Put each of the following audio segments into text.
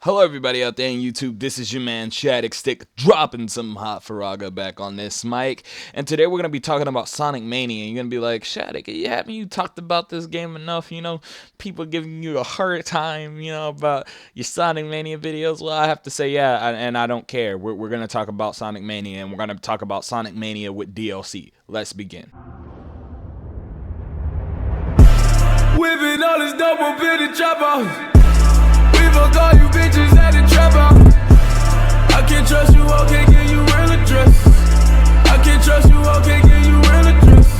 Hello everybody out there in YouTube, this is your man Shadicstick dropping some hot Faraga back on this mic, and today we're going to be talking about Sonic Mania. You're going to be like, Shadic, haven't you talked about this game enough? People giving you a hard time, about your Sonic Mania videos. Well, I have to say, yeah, and I don't care. We're going to talk about Sonic Mania, and we're going to talk about Sonic Mania with DLC. Let's begin. Whipping all this double bitty chopper. We fuck all you bitches at the trap house. I can't trust you, I can't give you real address. I can't trust you, I can't give you real address.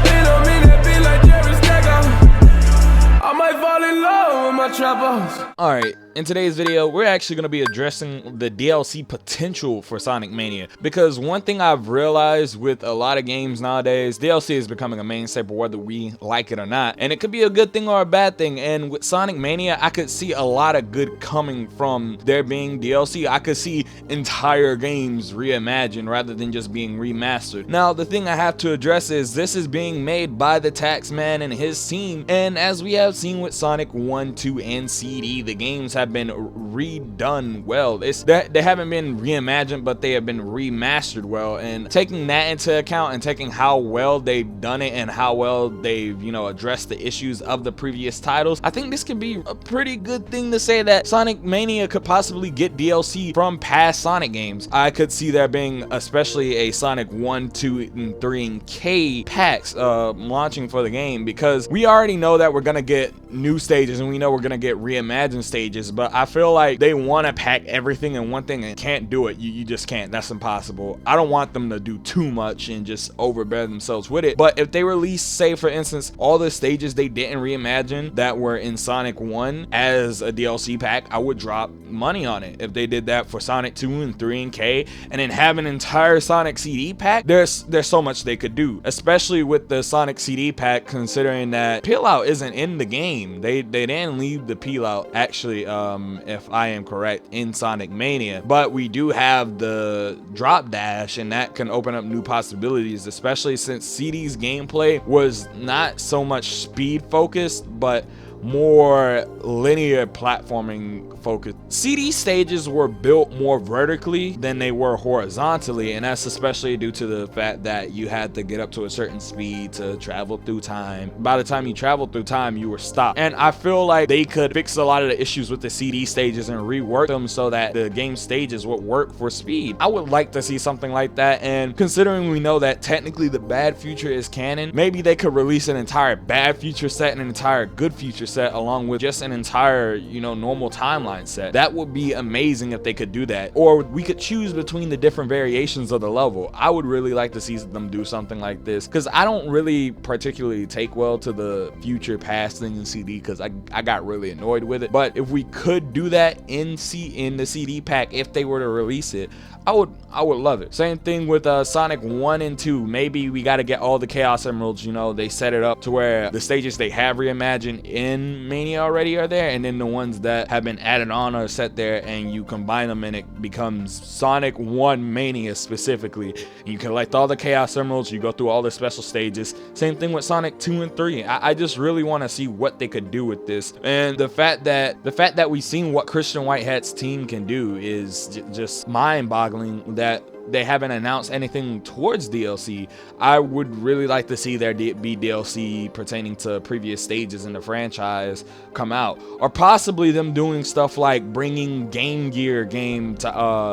They don't mean that be like Jerry Stacker. I might fall in love with my trap house. Alright, in today's video, we're actually going to be addressing the DLC potential for Sonic Mania. Because one thing I've realized with a lot of games nowadays, DLC is becoming a main staple whether we like it or not. And it could be a good thing or a bad thing. And with Sonic Mania, I could see a lot of good coming from there being DLC. I could see entire games reimagined rather than just being remastered. Now, the thing I have to address is this is being made by the Taxman and his team. And as we have seen with Sonic 1, 2, and CD, the games have been redone well. They haven't been reimagined, but they have been remastered well. And taking that into account and taking how well they've done it and how well they've, addressed the issues of the previous titles, I think this could be a pretty good thing to say that Sonic Mania could possibly get DLC from past Sonic games. I could see there being especially a Sonic 1, 2, and 3 and K packs launching for the game, because we already know that we're gonna get new stages and we know we're gonna get reimagined stages, but I feel like they want to pack everything in one thing and can't do it. You just can't. That's impossible. I don't want them to do too much and just overbear themselves with it. But if they release, say for instance, all the stages they didn't reimagine that were in Sonic 1 as a DLC pack, I would drop money on it. If they did that for Sonic 2 and 3 and K, and then have an entire Sonic CD pack, there's so much they could do, especially with the Sonic CD pack, considering that peel out isn't in the game. They didn't leave the peel out, actually, if I am correct, in Sonic Mania, but we do have the drop dash, and that can open up new possibilities, especially since CD's gameplay was not so much speed focused but more linear platforming focused. CD stages were built more vertically than they were horizontally, and that's especially due to the fact that you had to get up to a certain speed to travel through time. By the time you traveled through time, you were stopped. And I feel like they could fix a lot of the issues with the CD stages and rework them so that the game stages would work for speed. I would like to see something like that, and considering we know that technically the bad future is canon, maybe they could release an entire bad future set and an entire good future set along with just an entire, normal timeline set. That would be amazing if they could do that. Or we could choose between the different variations of the level. I would really like to see them do something like this, because I don't really particularly take well to the future past thing in CD, because I got really annoyed with it. But if we could do that in the CD pack, if they were to release it, I would love it. Same thing with Sonic 1 and 2. Maybe we got to get all the Chaos Emeralds. They set it up to where the stages they have reimagined in Mania already are there, and then the ones that have been added on are set there, and you combine them and it becomes Sonic 1 Mania specifically. And you collect all the Chaos Emeralds, you go through all the special stages. Same thing with Sonic 2 and 3. I just really want to see what they could do with this. And the fact that we've seen what Christian Whitehead's team can do is just mind-boggling, that they haven't announced anything towards DLC. I would really like to see there be DLC pertaining to previous stages in the franchise come out, or possibly them doing stuff like bringing Game Gear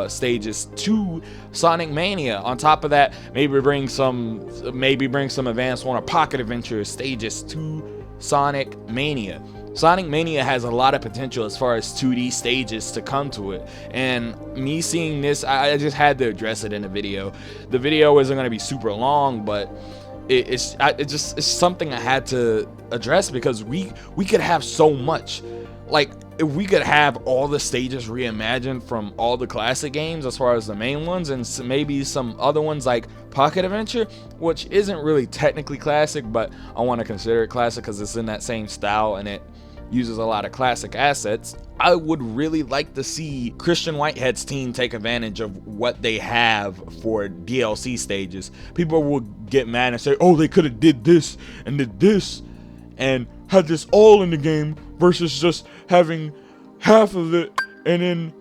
stages to Sonic Mania. On top of that, maybe bring some Advanced Warner Pocket Adventure stages to Sonic Mania. Sonic Mania has a lot of potential as far as 2D stages to come to it, and me seeing this, I just had to address it in the video. The video isn't going to be super long, but it's something I had to address, because we could have so much. Like, if we could have all the stages reimagined from all the classic games as far as the main ones, and maybe some other ones like Pocket Adventure, which isn't really technically classic, but I want to consider it classic because it's in that same style and it uses a lot of classic assets. I would really like to see Christian Whitehead's team take advantage of what they have for DLC stages. People will get mad and say, oh, they could have did this and had this all in the game versus just having half of it and then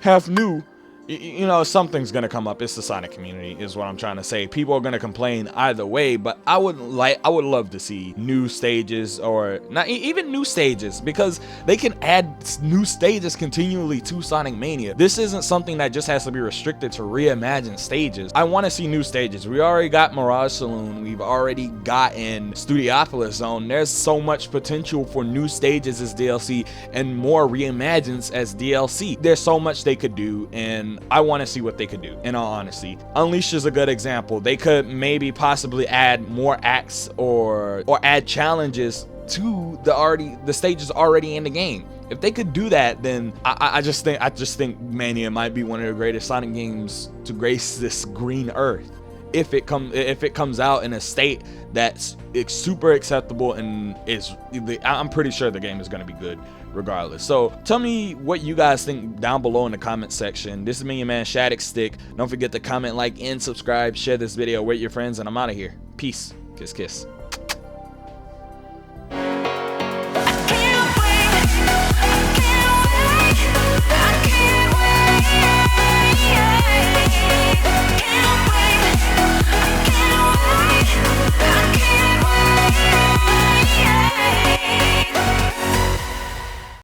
half new, you know, something's gonna come up. It's the Sonic community is what I'm trying to say. People are gonna complain either way, but I would love to see new stages, or not even new stages, because they can add new stages continually to Sonic Mania. This isn't something that just has to be restricted to reimagined stages. I want to see new stages. We already got Mirage Saloon, we've already gotten Studiopolis Zone. There's so much potential for new stages as DLC and more reimagines as DLC. There's so much they could do, and I want to see what they could do, in all honesty. Unleashed is a good example. They could maybe possibly add more acts or add challenges to the stages already in the game. If they could do that, then I just think Mania might be one of the greatest Sonic games to grace this green earth. If it comes out in a state that's super acceptable, and I'm pretty sure the game is going to be good regardless. So tell me what you guys think down below in the comment section. This is me, your man Shadicstick. Don't forget to comment, like, and subscribe. Share this video with your friends, and I'm out of here. Peace. Kiss, kiss.